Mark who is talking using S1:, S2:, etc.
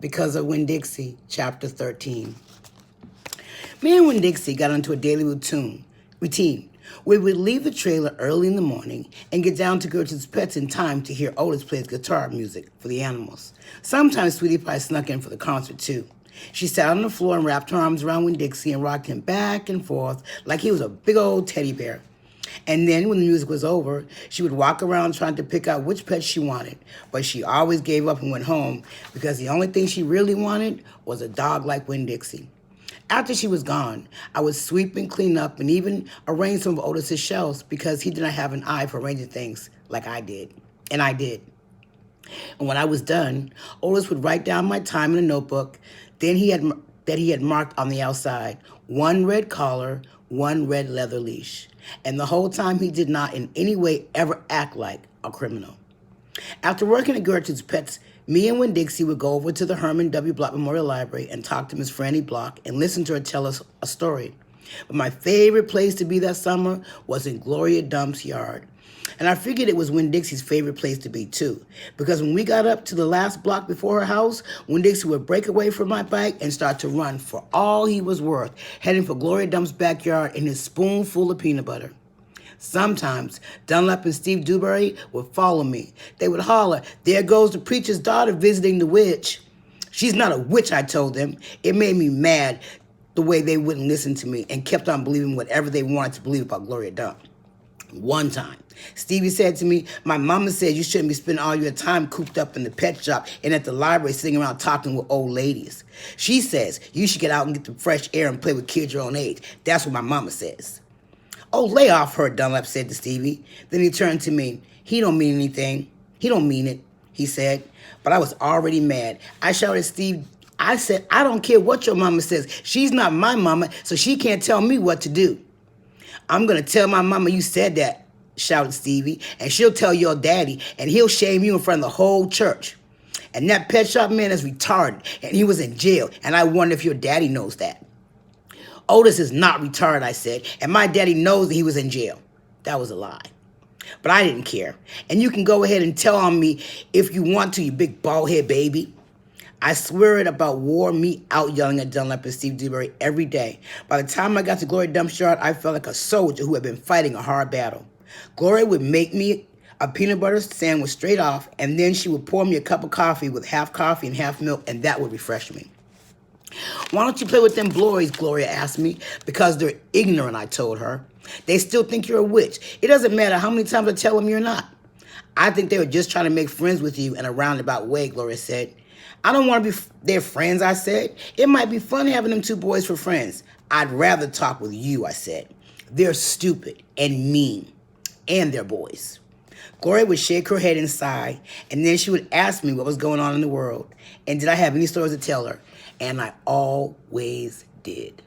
S1: Because of Winn Dixie, Chapter 13. Me and Winn Dixie got into a daily routine where we'd leave the trailer early in the morning and get down to Gertrude's Pets in time to hear Otis play his guitar music for the animals. Sometimes Sweetie Pie snuck in for the concert too. She sat on the floor and wrapped her arms around Winn Dixie and rocked him back and forth like he was a big old teddy bear. And then when the music was over, she would walk around trying to pick out which pet she wanted. But she always gave up and went home because the only thing she really wanted was a dog like Winn Dixie. After she was gone, I would sweep and clean up and even arrange some of Otis's shelves because he did not have an eye for arranging things like I did. And I did. And when I was done, Otis would write down my time in a notebook. Then he had marked on the outside, 1 red collar, 1 red leather leash. And the whole time he did not in any way ever act like a criminal. After working at Gertrude's Pets, me and Winn Dixie would go over to the Herman W. Block Memorial Library and talk to Miss Franny Block and listen to her tell us a story. But my favorite place to be that summer was in Gloria Dump's yard. And I figured it was Winn Dixie's favorite place to be too, because when we got up to the last block before her house, Winn Dixie would break away from my bike and start to run for all he was worth, heading for Gloria Dump's backyard in his spoonful of peanut butter. Sometimes Dunlap and Steve Dewberry would follow me. They would holler, "There goes the preacher's daughter visiting the witch." "She's not a witch," I told them. It made me mad the way they wouldn't listen to me and kept on believing whatever they wanted to believe about Gloria Dump. One time, Stevie said to me, "My mama said you shouldn't be spending all your time cooped up in the pet shop and at the library sitting around talking with old ladies. She says you should get out and get the fresh air and play with kids your own age. That's what my mama says." "Oh, lay off her," Dunlap said to Stevie. Then he turned to me. "He don't mean anything. He don't mean it," he said. But I was already mad. I shouted at Steve. I said, "I don't care what your mama says. She's not my mama, so she can't tell me what to do." "I'm going to tell my mama you said that," shouted Stevie, "and she'll tell your daddy, and he'll shame you in front of the whole church. And that pet shop man is retarded, and he was in jail, and I wonder if your daddy knows that." "Otis is not retarded," I said, "and my daddy knows that he was in jail." That was a lie. But I didn't care. "And you can go ahead and tell on me if you want to, you big bald-head baby." I swear it about wore me out yelling at Dunlap and Steve Dewberry every day. By the time I got to Gloria Dump's yard, I felt like a soldier who had been fighting a hard battle. Gloria would make me a peanut butter sandwich straight off, and then she would pour me a cup of coffee with half coffee and half milk, and that would refresh me. "Why don't you play with them boys?" Gloria asked me. "Because they're ignorant," I told her. "They still think you're a witch. It doesn't matter how many times I tell them you're not." "I think they were just trying to make friends with you in a roundabout way," Gloria said. "I don't want to be their friends," I said. "It might be fun having them 2 boys for friends." "I'd rather talk with you," I said. "They're stupid and mean, and they're boys." Gloria would shake her head and sigh, and then she would ask me what was going on in the world, and did I have any stories to tell her, and I always did.